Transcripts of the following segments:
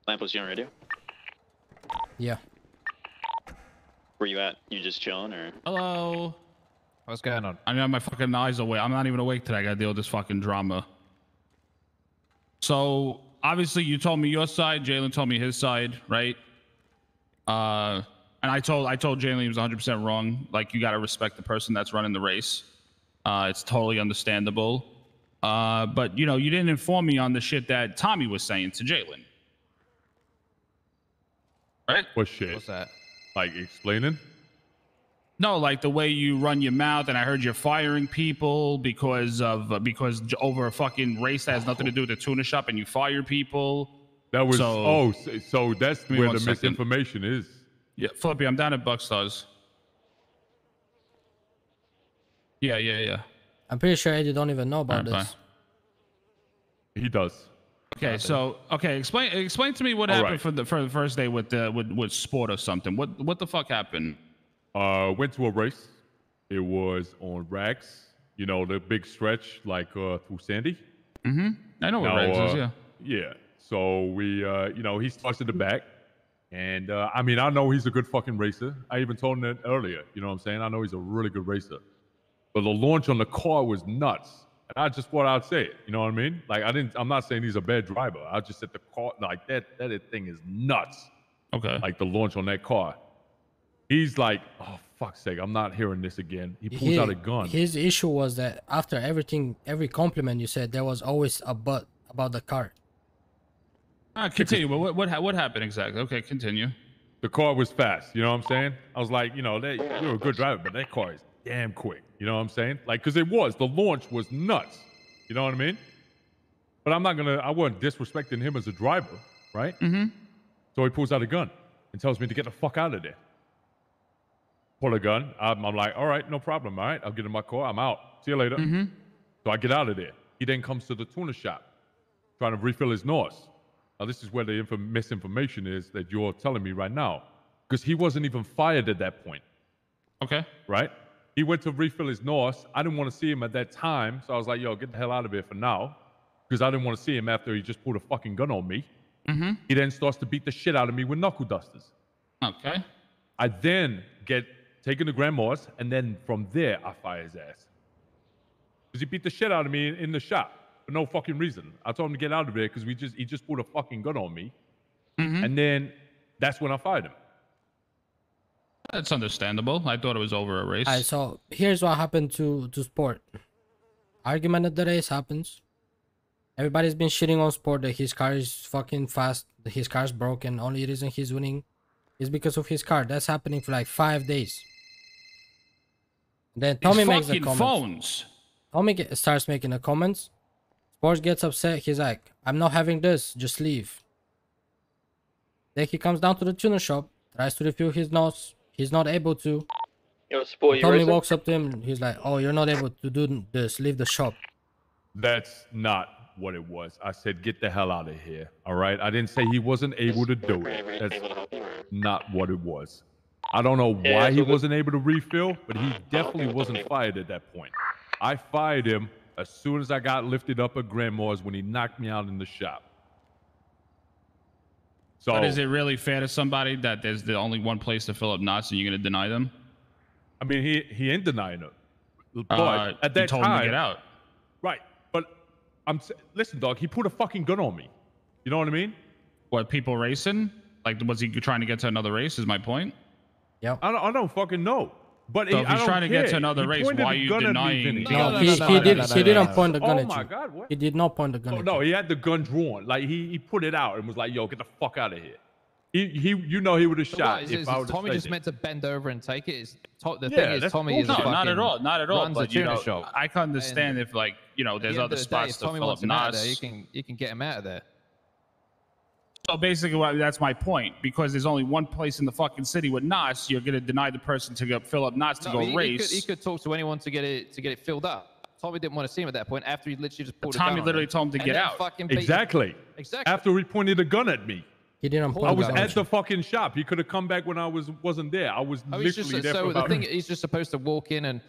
Lamppost, you on radio? Yeah. Where you at? You just chilling or? Hello. What's going on? I got my fucking eyes awake. I'm not even awake today. I gotta deal with this fucking drama. So obviously you told me your side. Jaylen told me his side, right? And I told Jaylen he was 100% wrong. Like, you gotta respect the person that's running the race. It's totally understandable. But you know, you didn't inform me on the shit that Tommy was saying to Jaylen. Right? What shit? What's that? Like explaining? No, like the way you run your mouth, and I heard you're firing people because over a fucking race that has nothing to do with the tuna shop, and you fire people. That was so that's where the misinformation is. Yeah, Flippy, I'm down at Buckstars. Yeah. I'm pretty sure Eddie don't even know about this. Bye. He does. Okay, so explain to me what happened for the first day with sport or something. What the fuck happened? Went to a race. It was on Rags. You know, the big stretch like through Sandy. Mm-hmm. I know what Rags is, yeah. Yeah. So we you know, he starts in the back. And I mean, I know he's a good fucking racer. I even told him that earlier. You know what I'm saying? I know he's a really good racer. But the launch on the car was nuts. And I just thought I'd say it. You know what I mean? Like, I'm not saying he's a bad driver. I just said the car, like, that thing is nuts. Okay. Like, the launch on that car. He's like, oh, fuck's sake, I'm not hearing this again. He pulls out a gun. His issue was that after every compliment you said, there was always a but about the car. Continue. But what happened exactly? Okay, continue. The car was fast. You know what I'm saying? I was like, you know, you're a good driver, but that car is damn quick. You know what I'm saying? Like, because the launch was nuts. You know what I mean? But I wasn't disrespecting him as a driver, right? Mm-hmm. So he pulls out a gun and tells me to get the fuck out of there. Pull a gun. I'm like, all right, no problem. All right, I'll get in my car. I'm out. See you later. Mm-hmm. So I get out of there. He then comes to the tuna shop, trying to refill his NOS. Now, this is where the misinformation is that you're telling me right now. Because he wasn't even fired at that point. Okay. Right? He went to refill his NOS. I didn't want to see him at that time. So I was like, yo, get the hell out of here for now. Because I didn't want to see him after he just pulled a fucking gun on me. Mm-hmm. He then starts to beat the shit out of me with knuckle dusters. Okay. I then get taken to grandma's, and then from there, I fire his ass. Because he beat the shit out of me in the shop for no fucking reason. I told him to get out of there because he just pulled a fucking gun on me. Mm-hmm. And then that's when I fired him. That's understandable. I thought it was over a race. Alright, so here's what happened to Sport. Argument at the race happens. Everybody's been shitting on Sport that his car is fucking fast, that his car's broken. Only reason he's winning is because of his car. That's happening for like 5 days. Then Tommy makes the comments. Phones. Tommy starts making the comments. Sport gets upset. He's like, I'm not having this. Just leave. Then he comes down to the tuner shop, tries to refill his NOS. He's not able to. Yo, Sport, Tommy walks up to him. He's like, oh, you're not able to do this. Leave the shop. That's not what it was. I said, get the hell out of here. All right? I didn't say he wasn't able to do it. That's not what it was. I don't know why he wasn't able to refill, but he definitely wasn't fired at that point. I fired him as soon as I got lifted up at grandma's when he knocked me out in the shop. So, but is it really fair to somebody that there's the only one place to fill up knots and you're going to deny them? I mean, he ain't denying it. But at that told time, him to get out. Right. But listen, dog, he put a fucking gun on me. You know what I mean? What, people racing? Like, was he trying to get to another race is my point? Yep. I don't fucking know. But so if he's trying to get to another race, why are you denying? No, he didn't point the gun at you. Oh my God, what? He did not point the gun at you. No, he had the gun drawn. Like he put it out and was like, yo, get the fuck out of here. He you know he would have shot if I would have Tommy just meant to bend over and take it. The Yeah, thing is, that's Tommy is No, a fucking not at all. Not at all. runs a But you tuna know, shop. I can understand if, like, you know, there's other spots to Tommy fill wants up him out of there, knots. you can get him out of there. So basically, that's my point. Because there's only one place in the fucking city with knots, you're gonna deny the person to go fill up knots to go race. He could talk to anyone to get it filled up. Tommy didn't want to see him at that point after he literally just pulled. Tommy literally told him to get out. Exactly. Exactly. After he pointed a gun at me. He didn't point I was the gun at the fucking shop. He could have come back when I wasn't there. I was literally there. So the thing, he's just supposed to walk in and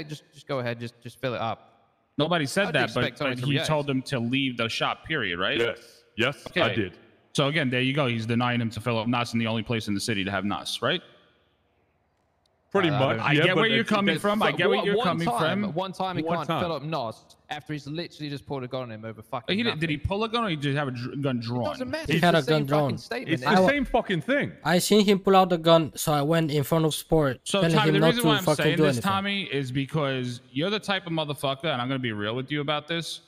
just go ahead, just fill it up. Nobody said that, but he react. told him to leave the shop. Period. Right? Yes. Okay. I did. So again, there you go. He's denying him to fill up NOS in the only place in the city to have NOS, right? Pretty much. I get where you're coming from. I get where you're coming from. One time he can't fill up NOS after he's literally just pulled a gun on him over fucking nothing. Did he pull a gun or he just have a gun drawn? It doesn't matter. He had a gun drawn. It's the same fucking thing. I seen him pull out the gun, so I went in front of Sport, So telling Tommy, him the not reason why to I'm fucking saying do this, anything. Tommy, is because you're the type of motherfucker, and I'm gonna be real with you about this.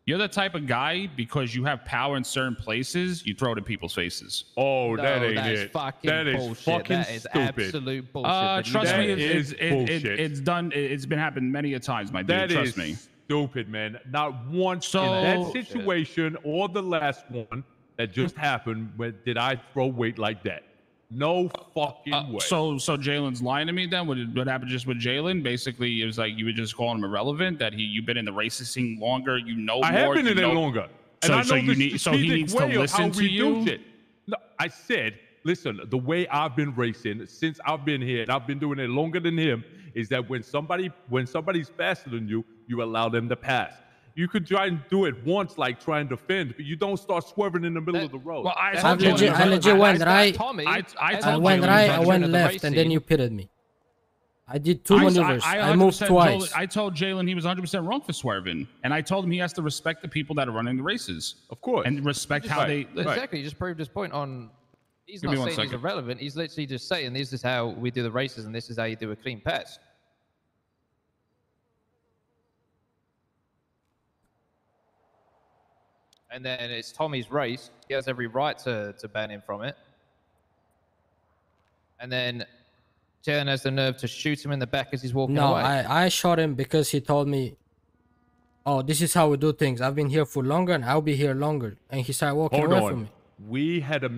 You're the type of guy, because you have power in certain places, you throw it in people's faces. Oh, that ain't that's it. fucking That is bullshit. fucking That is stupid. absolute bullshit. Trust That me, is bullshit. it's done. It's been happened many a times, my dude. That Trust is me. stupid, man. Not once So- in that Bullshit. situation or the last one that just happened did I throw weight like that. No fucking way. So Jaylen's lying to me then? What happened just with Jaylen? Basically, it was like you were just calling him irrelevant, that you've been in the racing scene longer, you know more. I have been in you it know- longer. So- And I know so you the need- so he strategic needs to way of listen how to we do you? shit. No, I said, listen, the way I've been racing since I've been here, and I've been doing it longer than him, is that when somebody's faster than you, you allow them to pass. You could try and do it once, like try and defend, but you don't start swerving in the middle of the road. Well, I That's told what you- I legit went right. Tommy, I as told I a went Jaylen right, I veteran went of the left, and then racing, you pitted me. I did two maneuvers. I moved 100% twice. I told Jaylen he was 100% wrong for swerving, and I told him he has to respect the people that are running the races. Of course. And respect how Right, they. right. Exactly, you just proved his point on. He's Give not me one saying he's second. irrelevant. He's literally just saying this is how we do the races and this is how you do a clean pass. And then it's Tommy's race. He has every right to ban him from it. And then Jaylen has the nerve to shoot him in the back as he's walking No, away. I shot him because he told me, "Oh, this is how we do things. I've been here for longer, and I'll be here longer." And he started walking Hold away on. from me. We had a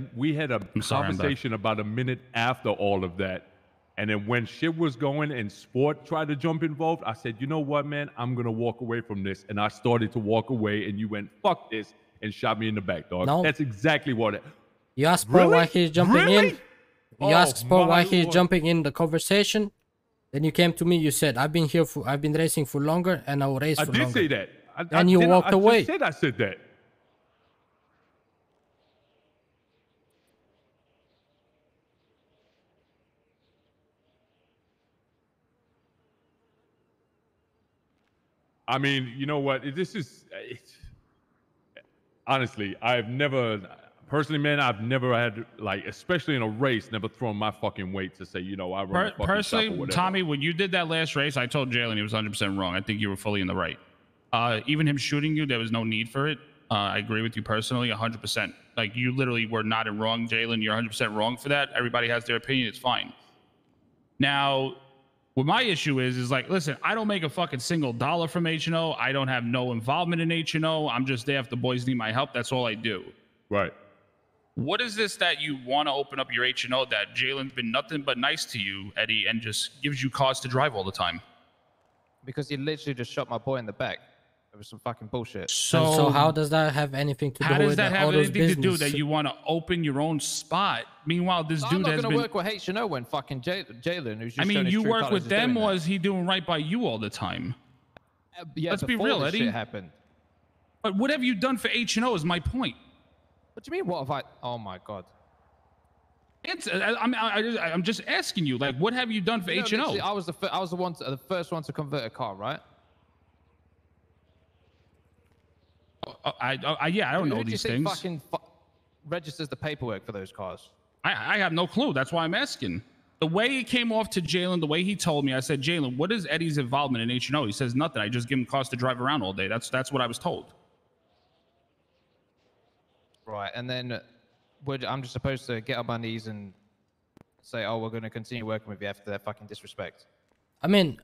sorry, I'm conversation about a minute after all of that. And then when shit was going and Sport tried to jump involved, I said, you know what, man? I'm going to walk away from this. And I started to walk away, and you went, fuck this, and shot me in the back, dog. No. That's exactly what it... You asked Sport why he's jumping Really? in. You Oh, asked Sport why my he's Lord. jumping in the conversation. Then you came to me. You said, I've been racing for longer, and I will race I for did longer." say that. And you walked away. I said that. I mean, you know what? Honestly, personally, man, I've never had, like, especially in a race, never thrown my fucking weight to say, you know, I run the fucking shop or Personally, whatever. Tommy, when you did that last race, I told Jaylen he was 100% wrong. I think you were fully in the right. Even him shooting you, there was no need for it. I agree with you personally, 100%. Like, you literally were not in wrong, Jaylen. You're 100% wrong for that. Everybody has their opinion. It's fine. Now, what my issue is like, listen, I don't make a fucking single dollar from H&O. I don't have no involvement in H&O. I'm just there if the boys need my help. That's all I do. Right. What is this that you want to open up your H&O that Jaylen's been nothing but nice to you, Eddie, and just gives you cars to drive all the time? Because he literally just shot my boy in the back. It was some fucking bullshit. So how does that have anything to do How does with that the have autos anything to do business? that you want to open your own spot? Meanwhile, this I'm dude not has going to been. work with H&O when fucking Jaylen, who's just I mean, shown his you true work colours, with is them, doing or that. is he doing right by you all the time? Yeah, Let's be before real, this Eddie. shit happened. But what have you done for H&O is my point. What do you mean? What have I? Oh my god. I'm just asking you, like, what have you done for No, H&O? literally, I was the first one to convert a car, right? I don't know Who did you these think things. fucking registers the paperwork for those cars? I have no clue. That's why I'm asking. The way it came off to Jaylen, the way he told me, I said, Jaylen, what is Eddie's involvement in H&O? He says nothing. I just give him cars to drive around all day. That's what I was told. Right, and then I'm just supposed to get on my knees and say, "Oh, we're going to continue working with you after that fucking disrespect." I mean,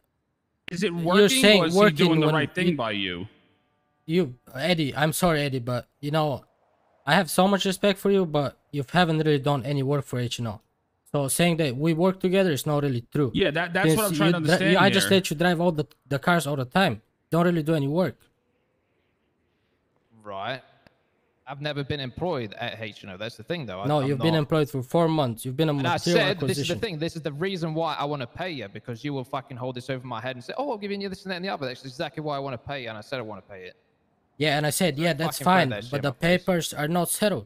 Is it working, saying or is he working doing the when right thing by you? Eddie, I'm sorry, Eddie, but you know, I have so much respect for you, but you haven't really done any work for H&O. So saying that we work together is not really true. Yeah, that's Since what I'm trying to understand I just here. let you drive all the cars all the time. Don't really do any work. Right. I've never been employed at H&O. That's the thing, though. No, I'm you've been not. employed for 4 months. You've been a And I material said, this is the acquisition. thing. This is the reason why I want to pay you, because you will fucking hold this over my head and say, "Oh, I'll give you this and that and the other." That's exactly why I want to pay you, and I said I want to pay it. Yeah, and I said, yeah, that's fucking throw fine, that shit but in the my face. papers are not settled.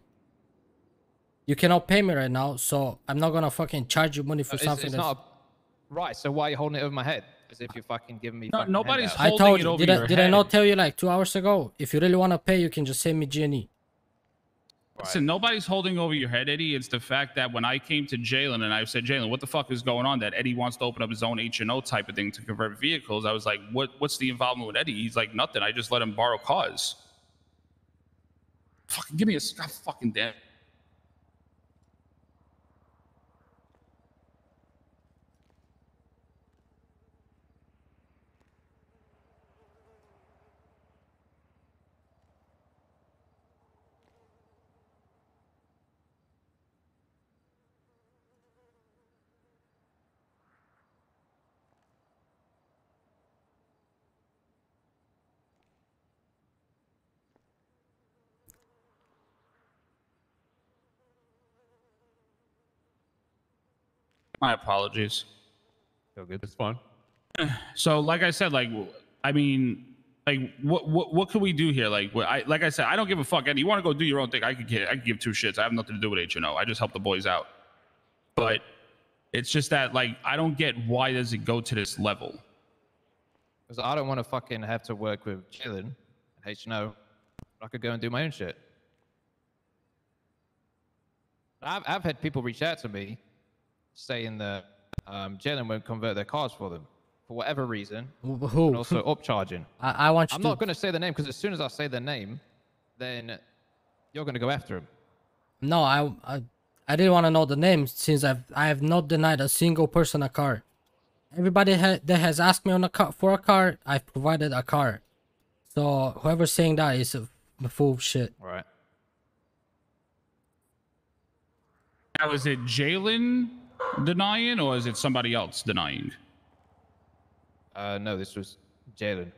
you cannot pay me right now, so I'm not gonna fucking charge you money for something It's that's... not right. So why are you holding it over my head? As if you're fucking giving me. No, fucking nobody's handouts. I holding told it you, over did I, your did I not head. tell you like 2 hours ago? If you really want to pay, you can just send me G&E. Listen, nobody's holding over your head, Eddie. It's the fact that when I came to Jaylen and I said, Jaylen, what the fuck is going on? That Eddie wants to open up his own H&O type of thing to convert vehicles. I was like, what's the involvement with Eddie? He's like, nothing. I just let him borrow cars. Fucking give me a fucking damn. My apologies. Feel good. It's fun. So, like I said, like, I mean, like, what can we do here? Like, like I said, I don't give a fuck. Eddie, you want to go do your own thing? I could give two shits. I have nothing to do with H&O. I just help the boys out. But it's just that, like, I don't get why does it go to this level? Because I don't want to fucking have to work with Jaylen and H&O. I could go and do my own shit. I've had people reach out to me saying that Jaylen won't convert their cars for them for whatever reason. Who? And also upcharging. I want you I'm to... not going to say the name because as soon as I say the name, then you're going to go after him. No, I didn't want to know the name since I have not denied a single person a car. Everybody that has asked me on for a car, I've provided a car. So whoever's saying that is a full of shit. All right. Now, is it Jaylen denying or is it somebody else denying? No, this was Jaylen,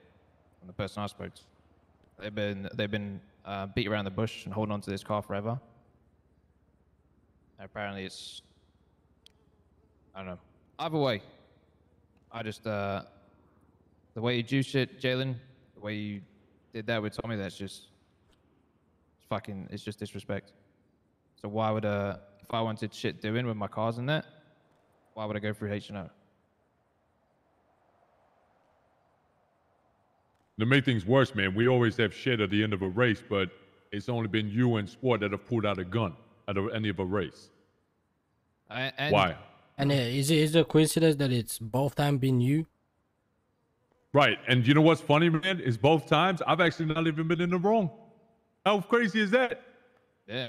the person I spoke to. They've been beat around the bush and holding on to this car forever. And apparently it's, I don't know. Either way, I just the way you do shit, Jaylen, the way you did that with Tommy, that's just it's just disrespect. So why would if I wanted shit doing with my cars and that, why would I go through H&O? To make things worse, man, we always have shit at the end of a race, but it's only been you in sport that have pulled out a gun at any of a race. Why? And is it a coincidence that it's both times been you? Right, and you know what's funny, man? Is both times I've actually not even been in the wrong. How crazy is that? Yeah.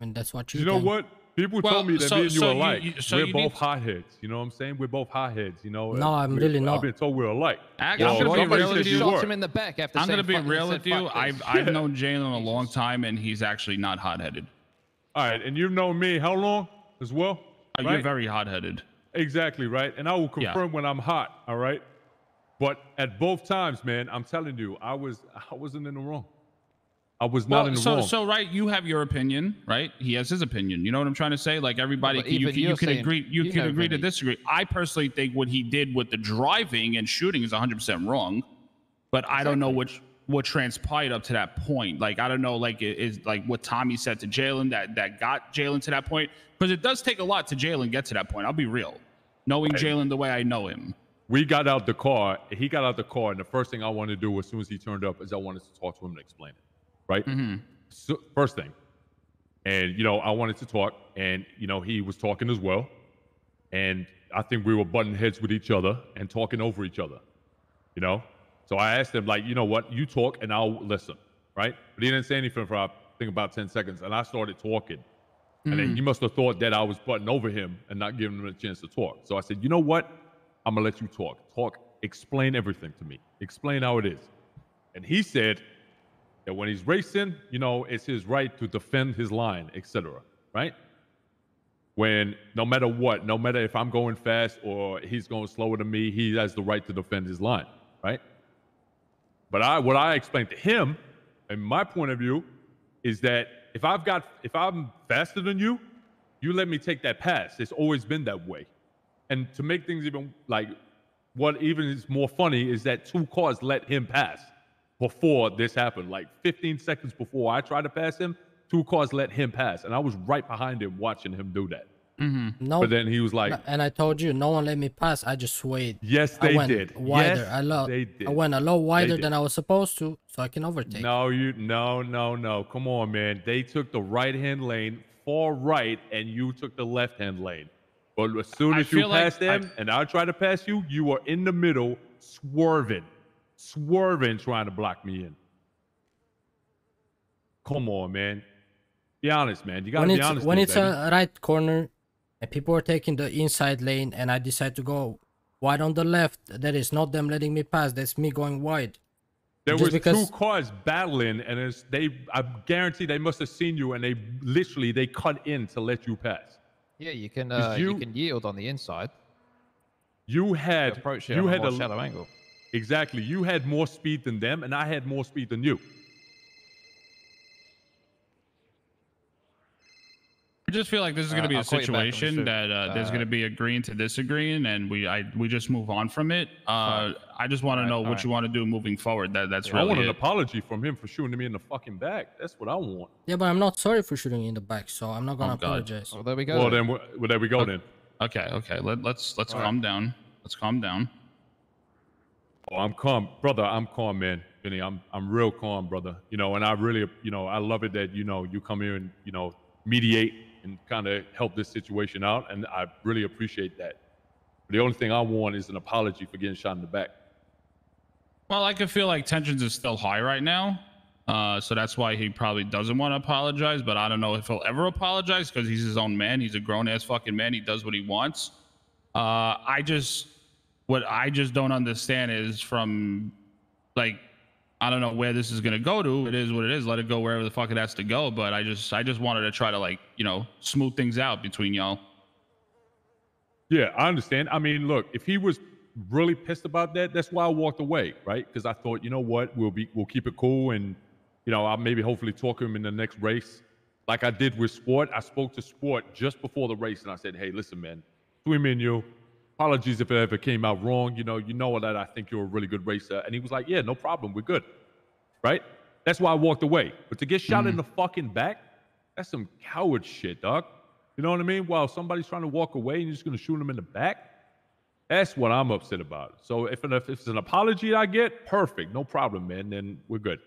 I mean, that's what You know think. what? People told me that me and you are alike. We're you both hotheads. You know what I'm saying? We're both hotheads. You know. No, I'm really not. I've been told we're alike. Actually, I'm gonna be somebody real said with you you. were. Shot him in the back after I'm gonna be real with you. fuck this. I've known Jaylen a long time, and he's actually not hot-headed. All right, and you've known me how long as well? You're very hot-headed. Exactly, right? And I will confirm when I'm hot, all right? But at both times, man, I'm telling you, I wasn't in the wrong. I was not in the wrong. So right, you have your opinion, right? He has his opinion. You know what I'm trying to say? Like everybody, but you even you're can saying- agree, you you can know agree to Vinny. disagree. I personally think what he did with the driving and shooting is 100% wrong, but I don't know what transpired up to that point. Like I don't know, like is like what Tommy said to Jaylen that got Jaylen to that point, because it does take a lot to Jaylen get to that point. I'll be real, knowing Jaylen the way I know him. We got out the car. He got out the car, and the first thing I wanted to do as soon as he turned up is I wanted to talk to him and explain it, right? Mm-hmm. So, first thing. And, you know, I wanted to talk, and, you know, he was talking as well. And I think we were butting heads with each other and talking over each other, you know? So I asked him, like, you know what, you talk and I'll listen, right? But he didn't say anything for, I think, about 10 seconds. And I started talking. And then he must have thought that I was butting over him and not giving him a chance to talk. So I said, you know what? I'm going to let you talk. Explain everything to me. Explain how it is. And he said that when he's racing, you know, it's his right to defend his line, etc. Right? When no matter what, no matter if I'm going fast or he's going slower than me, he has the right to defend his line, right? But what I explained to him, and my point of view, is that if I'm faster than you, you let me take that pass. It's always been that way. And to make things even like what even is more funny is that 2 cars let him pass before this happened. Like 15 seconds before I tried to pass him, 2 cars let him pass, and I was right behind him watching him do that. No, But then he was like, and I told you, no one let me pass. I just swayed. yes, I they went did. wider. Yes, they did. I went a little wider did. than I was supposed to, so I can overtake. No, no. Come on, man. They took the right-hand lane, far right, and you took the left-hand lane. But as soon as you passed them, and I tried to pass you, you were in the middle, swerving, trying to block me in. Come on, man. Be honest, man. You gotta be honest. When it's a right corner, and people are taking the inside lane, and I decide to go wide on the left, that is not them letting me pass. That's me going wide. There Just was 2 cars battling, and I guarantee they must have seen you, and they cut in to let you pass. Yeah, you can yield on the inside. You had Approach it from a more shallow angle. Exactly. You had more speed than them, and I had more speed than you. I just feel like this is going to be a situation that there's going to be agreeing to disagreeing, and we just move on from it. I just want to know what you want to do moving forward. That's really I want an apology from him for shooting me in the fucking back. That's what I want. Yeah, but I'm not sorry for shooting you in the back, so I'm not gonna apologize. Well, there we go. Well, there we go then. Okay. Let's calm down. Let's calm down. Oh, I'm calm, brother. I'm calm, man. Vinny, I'm real calm, brother. You know, and I really, I love it that you come here and mediate and kind of help this situation out, and I really appreciate that. The only thing I want is an apology for getting shot in the back. Well, I could feel like tensions is still high right now, so that's why he probably doesn't want to apologize. But I don't know if he'll ever apologize because he's his own man. He's a grown ass fucking man. He does what he wants. What I just don't understand is from, like, I don't know where this is gonna go to. It is what it is. Let it go wherever the fuck it has to go. But I just wanted to try to, like, smooth things out between y'all. Yeah, I understand. I mean, look, if he was really pissed about that, that's why I walked away, right? Because I thought, you know what, we'll keep it cool, and I'll maybe hopefully talk to him in the next race, like I did with Sport. I spoke to Sport just before the race, and I said, hey, listen, man, between me and you, apologies if it ever came out wrong. You know that I think you're a really good racer. And he was like, yeah, no problem. We're good. Right? That's why I walked away. But to get shot in the fucking back, that's some coward shit, dog. You know what I mean? While somebody's trying to walk away and you're just going to shoot him in the back, that's what I'm upset about. So if it's an apology I get, perfect. No problem, man. Then we're good.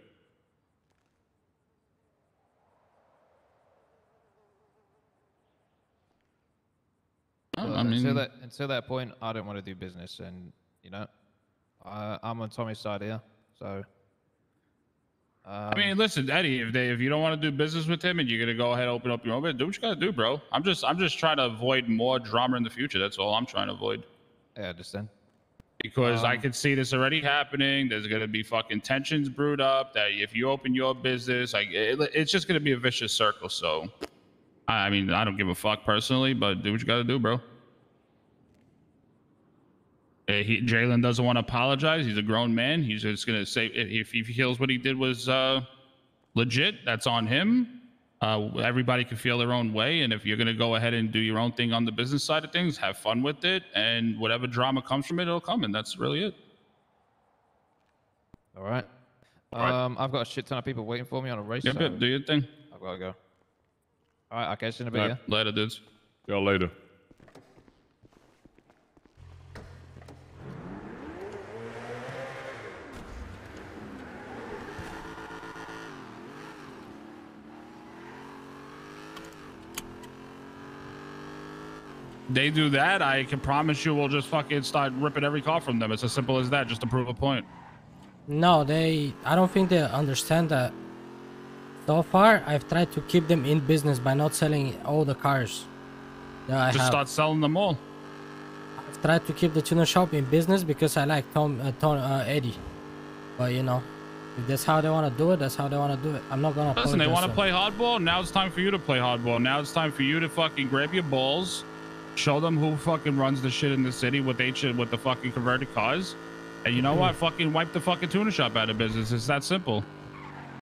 Until that point, I don't want to do business, and I'm on Tommy's side here. So, I mean, listen, Eddie, if you don't want to do business with him and you're gonna go ahead and open up your own business, do what you gotta do, bro. I'm just trying to avoid more drama in the future. That's all I'm trying to avoid. Yeah, I understand. Because I can see this already happening. There's gonna be fucking tensions brewed up. That if you open your business, it's just gonna be a vicious circle. So, I mean, I don't give a fuck personally, but do what you gotta do, bro. Jaylen doesn't want to apologize. He's a grown man. He's just gonna say if he feels what he did was legit, that's on him. Everybody can feel their own way, and if you're gonna go ahead and do your own thing on the business side of things, have fun with it, and whatever drama comes from it, it'll come, and that's really it. All right. I've got a shit ton of people waiting for me on a race. Yep, do your thing. I've got to go. All right, I'll catch you in a bit. Right, later, dudes. Y'all later. They do that, I can promise you we'll just fucking start ripping every car from them. It's as simple as that, just to prove a point. No, I don't think they understand that. So far, I've tried to keep them in business by not selling all the cars that I have. Start selling them all. I've tried to keep the tuner shop in business because I like Eddie. But if that's how they want to do it, that's how they want to do it. I'm not gonna. Listen, they want to play hardball. Now it's time for you to play hardball. Now it's time for you to fucking grab your balls. Show them who fucking runs the shit in the city with the fucking converted cars. And you know what? Fucking wipe the fucking tuner shop out of business. It's that simple.